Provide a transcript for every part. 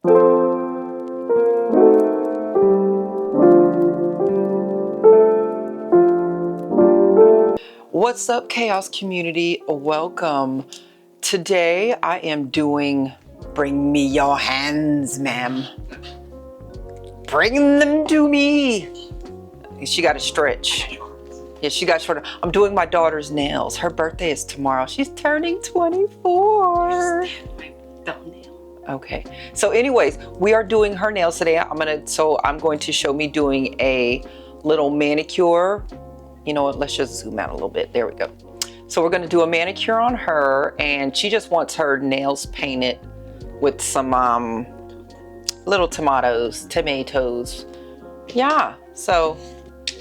What's up, Chaos community? Welcome. Today I am doing bring me your hands, ma'am. Bring them to me. She got to stretch. Yeah, she got shorter. I'm doing my daughter's nails. Her birthday is tomorrow. She's turning 24. Okay. So anyways, we are doing her nails today. I'm going to show me doing a little manicure. You know what? Let's just zoom out a little bit. There we go. So we're going to do a manicure on her, and she just wants her nails painted with some little tomatoes. Yeah. So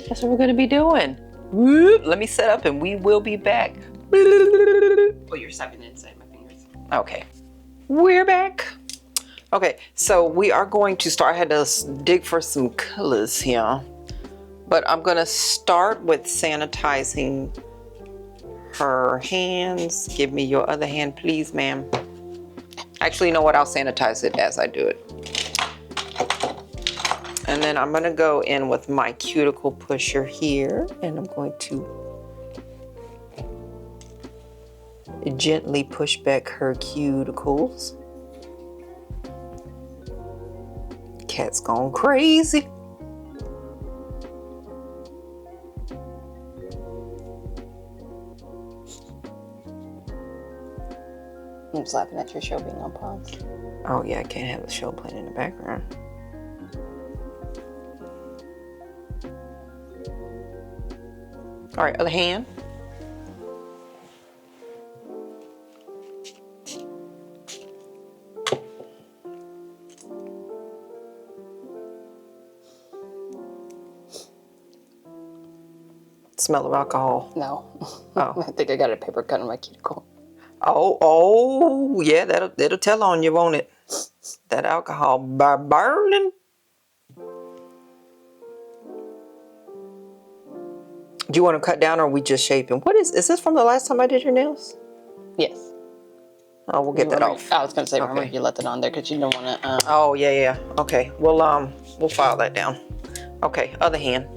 that's what we're going to be doing. Whoop. Let me set up and we will be back. Put your second inside my fingers. Okay. We're back. Okay. So we are going to start. I had to dig for some colors here. But I'm going to start with sanitizing her hands. Give me your other hand, please, ma'am. Actually, you know what? I'll sanitize it as I do it. And then I'm going to go in with my cuticle pusher here. And I'm going to gently push back her cuticles. Cat's gone crazy. I'm just laughing at your show being on pause. Oh yeah, I can't have the show playing in the background. All right, other hand. Smell of alcohol. No. Oh. I think I got a paper cut on my cuticle. Oh, yeah, that'll tell on you, won't it? That alcohol burning. Do you want to cut down, or are we just shaping? Is this from the last time I did your nails? Yes. Oh, we'll get that off. I was going to say, Okay. remember you left it on there because you don't want to... Oh, yeah. Okay, we'll file that down. Okay, other hand.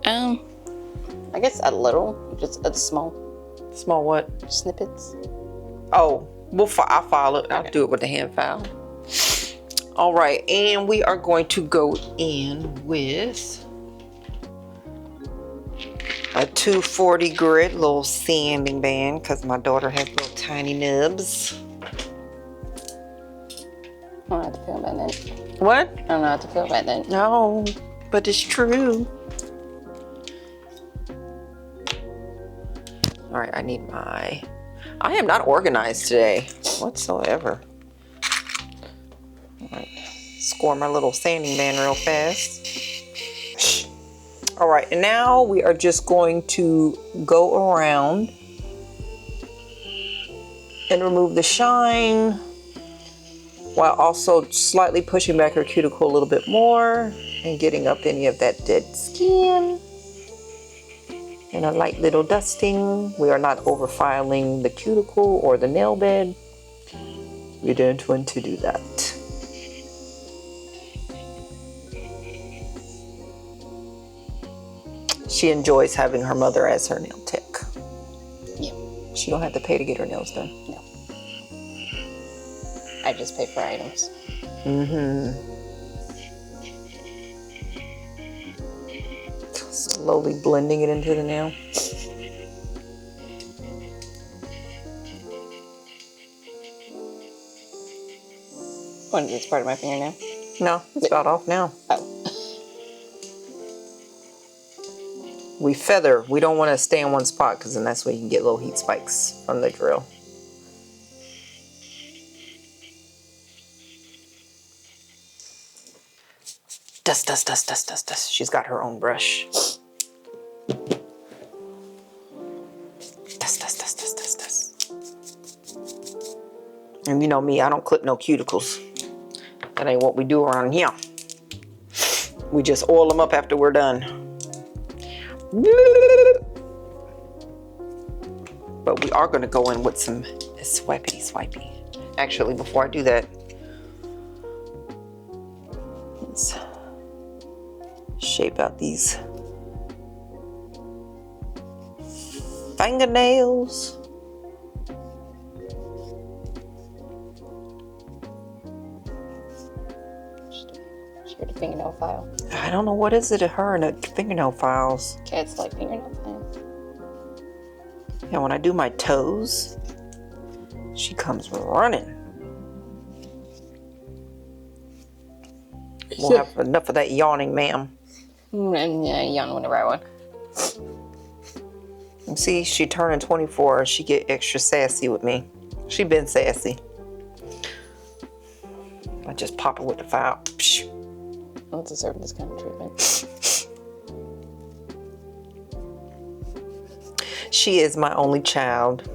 I guess a little, just a small Small what? snippets. Oh, I'll file it. I'll Okay. do it with the hand file. All right, and we are going to go in with a 240 grit little sanding band because my daughter has little tiny nubs. I don't have to feel about that. What? I don't know how to feel about that. No, but it's true. All right, I am not organized today whatsoever. All right, score my little sanding band real fast. All right, and now we are just going to go around and remove the shine while also slightly pushing back her cuticle a little bit more and getting up any of that dead skin. And a light little dusting. We are not overfiling the cuticle or the nail bed. We don't want to do that. She enjoys having her mother as her nail tech. Yeah. She don't have to pay to get her nails done. No. I just pay for items. Mm-hmm. Slowly blending it into the nail. What is this part of my fingernail? No, it's about off now. Oh. We feather. We don't want to stay in one spot because then that's where you can get little heat spikes from the drill. Dust, dust, dust, dust, dust, dust. She's got her own brush. Dust, dust, dust, dust, dust, dust. And you know me, I don't clip no cuticles. That ain't what we do around here. We just oil them up after we're done. But we are going to go in with some swipey. Actually, before I do that, Let's shape out these fingernails. Share the fingernail file. I don't know what is it to her and the fingernail files. Cats like fingernail files. Yeah, when I do my toes, she comes running. We'll have enough of that yawning, ma'am. And yeah, yawn whenever I want. And see, she turning 24 and she get extra sassy with me. She been sassy. I just pop her with the file. Psh. I don't deserve this kind of treatment. She is my only child,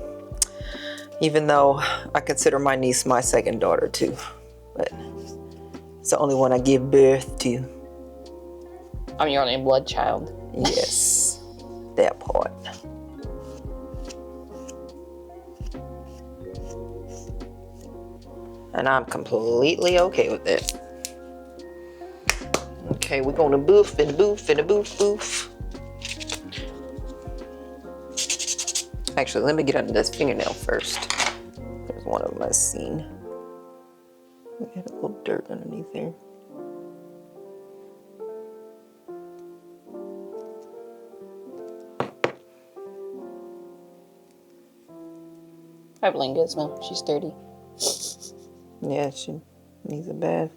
even though I consider my niece my second daughter too. But it's the only one I give birth to. I'm your only blood child. Yes, that part. And I'm completely okay with it. Okay, we're gonna boof and boof and a boof boof. Actually, let me get under this fingernail first. There's one of them I've seen. We had a little dirt underneath there. I blame Gizmo. She's 30. Yeah, she needs a bath.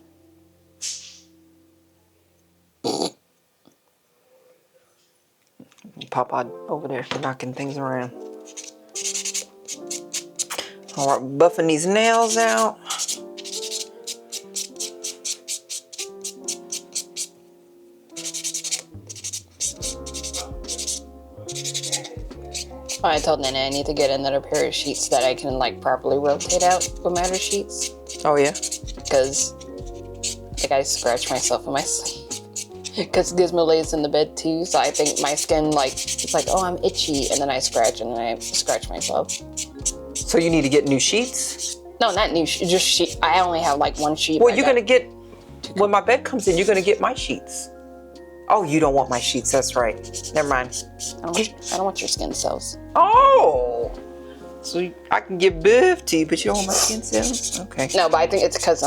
Papa over there knocking things around. All right, buffing these nails out. I told Nana I need to get another pair of sheets that I can like properly rotate out with matter sheets. Oh yeah? Because like I scratch myself in my sleep. Because Gizmo lays in the bed too, so I think my skin like, it's like, oh, I'm itchy, and then I scratch and then I scratch myself. So you need to get new sheets? No, not new sheets, just sheet. I only have like one sheet. Well, you're gonna get, when my bed comes in, you're gonna get my sheets. Oh, you don't want my sheets, that's right. Never mind. I don't want your skin cells. Oh! So I can give birth to you, but you don't want my skin cells? Okay. No, but I think it's because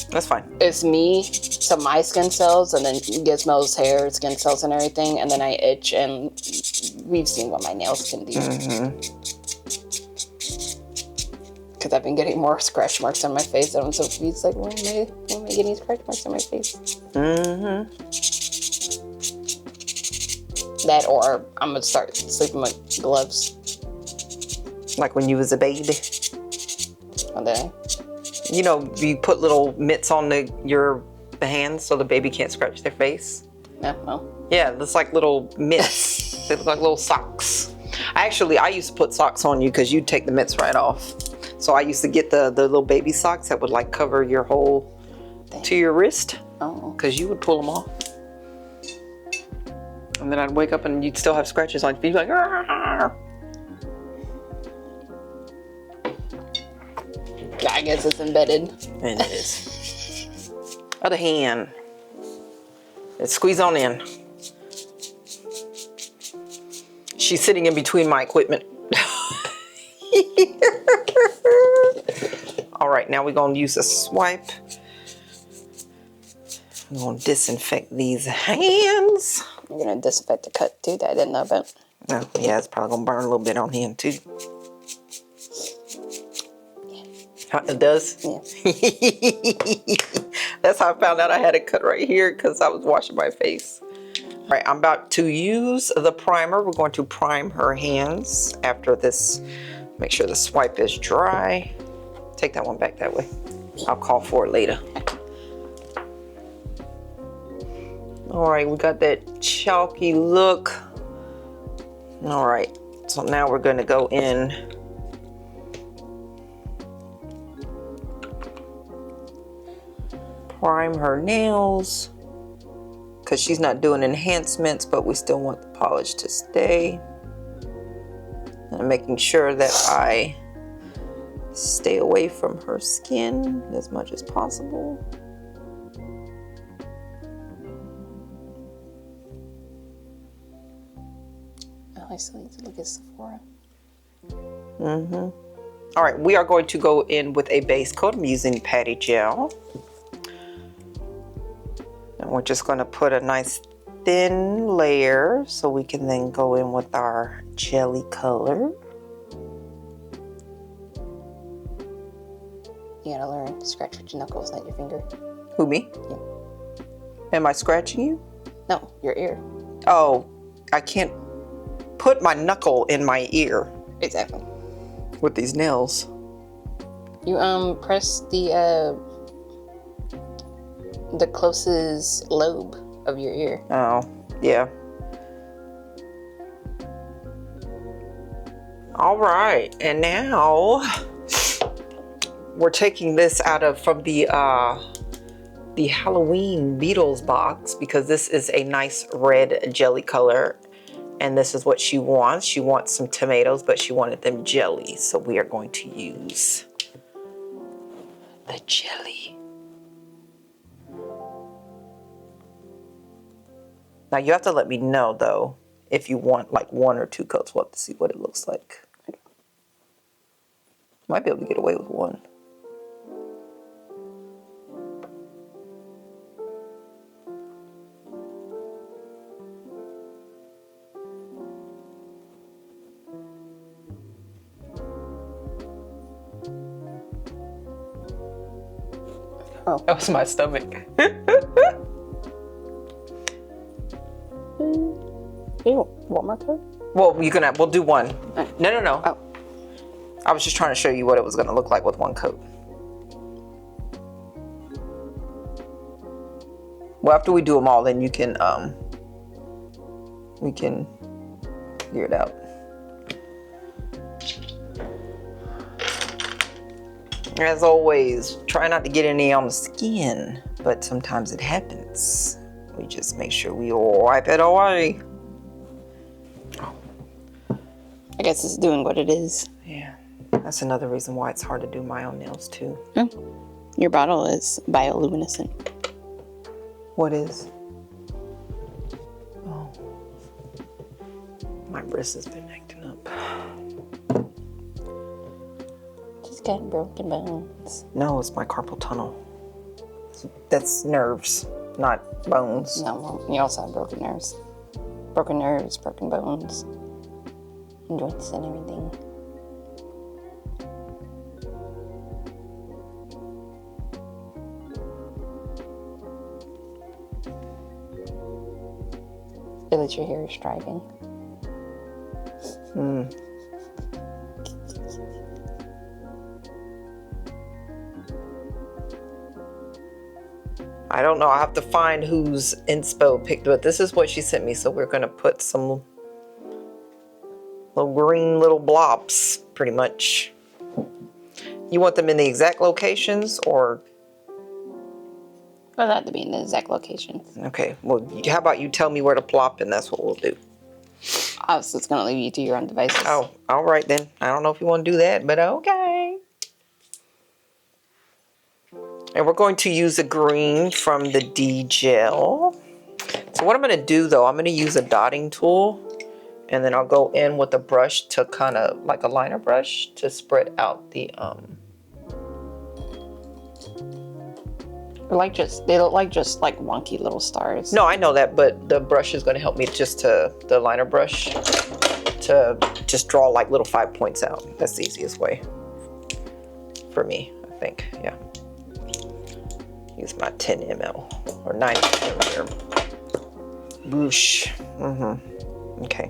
that's fine. it's me, so my skin cells, and then Gizmo's hair, skin cells, and everything, and then I itch, and we've seen what my nails can do. Because I've been getting more scratch marks on my face, and I'm so confused. Like, why am I getting scratch marks on my face? That, or I'm gonna start sleeping with gloves. Like when you was a baby. Oh, did I? You know, you put little mitts on your hands so the baby can't scratch their face. No, well. Yeah, it's like little mitts. They look like little socks. I used to put socks on you because you'd take the mitts right off. So I used to get the little baby socks that would like cover your whole to your wrist. Oh. Because you would pull them off. And then I'd wake up and you'd still have scratches on your feet. You'd be like, argh. I guess it's embedded. And it is. Other hand. Let's squeeze on in. She's sitting in between my equipment. All right, now we're gonna use a swipe. I'm gonna disinfect these hands. You're gonna disinfect the cut too, that I didn't know about. Oh, yeah, it's probably gonna burn a little bit on him too. It does? Yeah. That's how I found out I had a cut right here because I was washing my face. All right, I'm about to use the primer. We're going to prime her hands after this. Make sure the swipe is dry. Take that one back that way. I'll call for it later. All right, we got that chalky look. All right, so now we're gonna go in. Prime her nails because she's not doing enhancements, but we still want the polish to stay. And making sure that I stay away from her skin as much as possible. I still need to look at Sephora. All right, we are going to go in with a base coat. I'm using Patty Gel. And we're just going to put a nice thin layer so we can then go in with our jelly color. You gotta learn to scratch with your knuckles, not your finger. Who, me? Yeah. Am I scratching you? No, your ear. Oh, I can't put my knuckle in my ear. Exactly. With these nails. You press the closest lobe of your ear. Oh, yeah. All right, and now we're taking this from the Halloween Beatles box because this is a nice red jelly color. And this is what she wants. She wants some tomatoes, but she wanted them jelly. So we are going to use the jelly. Now you have to let me know though, if you want like 1 or 2 coats. We'll have to see what it looks like. Might be able to get away with 1. Oh. That was my stomach. You want more coat? Well, we'll do 1. No. Oh. I was just trying to show you what it was gonna look like with 1 coat. Well, after we do them all, then you can, we can figure it out. As always, try not to get any on the skin, but sometimes it happens. We just make sure we wipe it away. I guess it's doing what it is. Yeah, that's another reason why it's hard to do my own nails too. Oh. Your bottle is bioluminescent. What is? Oh, my wrist has been acting up. She's got broken bones. No, it's my carpal tunnel. That's nerves, not bones. No, well, you also have broken nerves. Broken nerves, broken bones, and joints and everything. Feel that your hair is striving. I don't know. I have to find whose inspo picked, but this is what she sent me. So we're gonna put some little green little blobs, pretty much. You want them in the exact locations, or? Well, that had to be in the exact locations. Okay. Well, how about you tell me where to plop, and that's what we'll do. Oh, so it's gonna leave you to your own devices. Oh, all right then. I don't know if you want to do that, but okay. And we're going to use a green from the D gel. So what I'm going to do though, I'm going to use a dotting tool, and then I'll go in with a brush to kind of like a liner brush to spread out the They look like just like wonky little stars. No, I know that, but the brush is going to help me the liner brush to just draw like little 5 points out. That's the easiest way for me, I think. Yeah. Use my 10 ml or 90 milliliter. Boosh. Okay.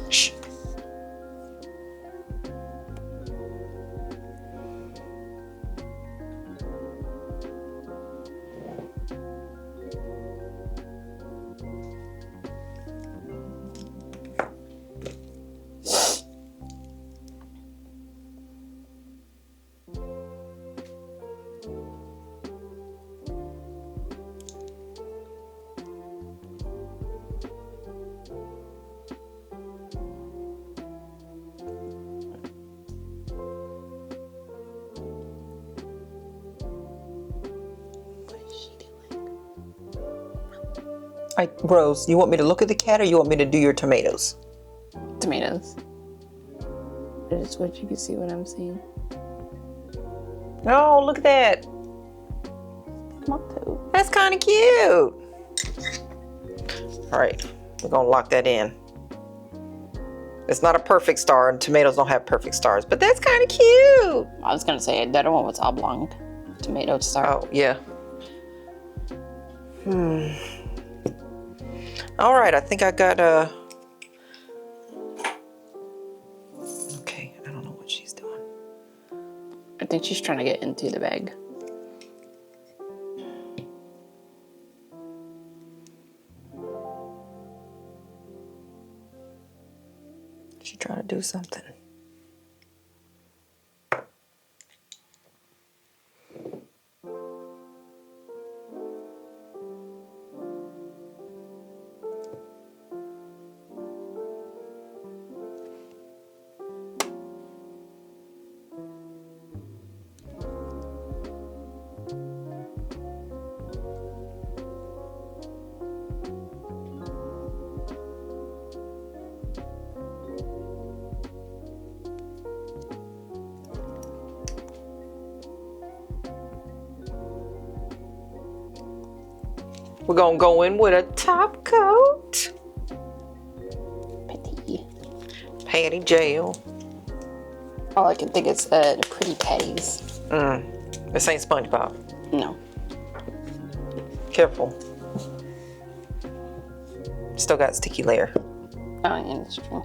Shh. Rose, you want me to look at the cat or you want me to do your tomatoes? Tomatoes. Just what you can see what I'm seeing. Oh, look at that. Tomato. That's kind of cute. All right, we're gonna lock that in. It's not a perfect star, and tomatoes don't have perfect stars, but that's kind of cute. I was gonna say the other one was oblong. Tomato star. Oh, yeah. All right, I think I got okay, I don't know what she's doing. I think she's trying to get into the bag. She's trying to do something. We're gonna go in with a top coat. Patty gel. All I can think is the pretty patties. This ain't SpongeBob. No. Careful. Still got sticky layer. Oh, yeah, that's true.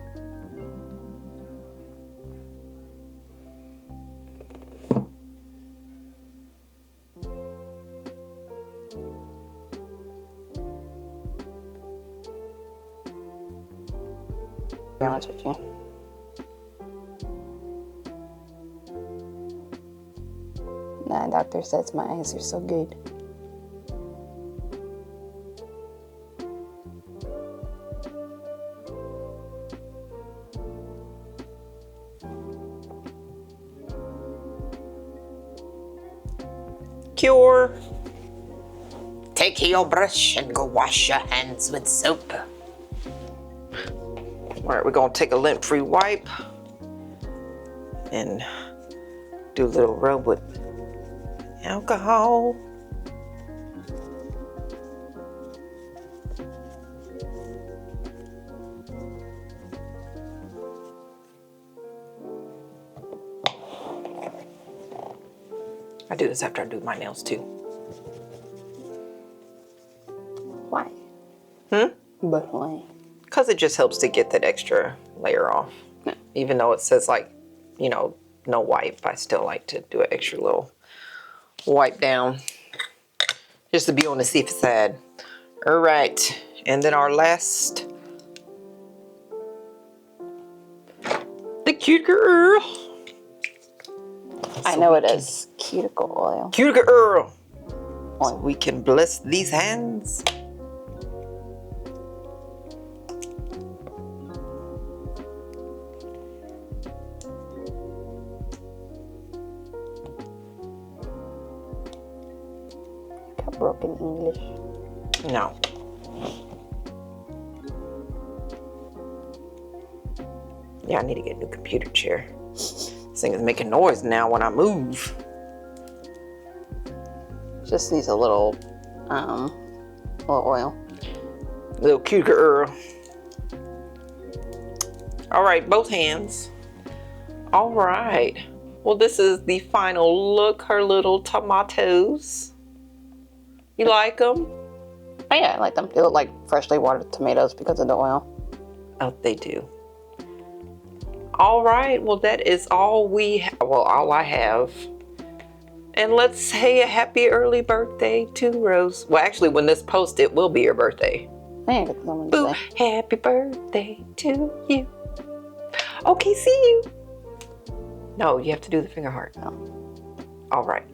Be honest with you. Nah, doctor says my eyes are so good. Cure. Take your brush and go wash your hands with soap. All right, we're gonna take a lint-free wipe and do a little rub with alcohol. I do this after I do my nails too. Why? But why? Because it just helps to get that extra layer off. Yeah. Even though it says like, you know, no wipe, I still like to do an extra little wipe down just to be on the safe side. All right, and then our last, the cuticle. I know it is cuticle oil. Cuticle. So we can bless these hands. Got broken English. No. Yeah, I need to get a new computer chair. This thing is making noise now when I move. Just needs a little oil. Little cuticle. All right, both hands. All right. Well, this is the final look. Her little tomatoes. You like them? Oh yeah, I like them. They look like freshly watered tomatoes because of the oil. Oh, they do. All right. Well, that is all all I have. And let's say a happy early birthday to Rose. Well, actually, when this posts, it will be your birthday. I got someone to Boo, say. happy birthday to you. Okay, see you. No, you have to do the finger heart. Oh. All right.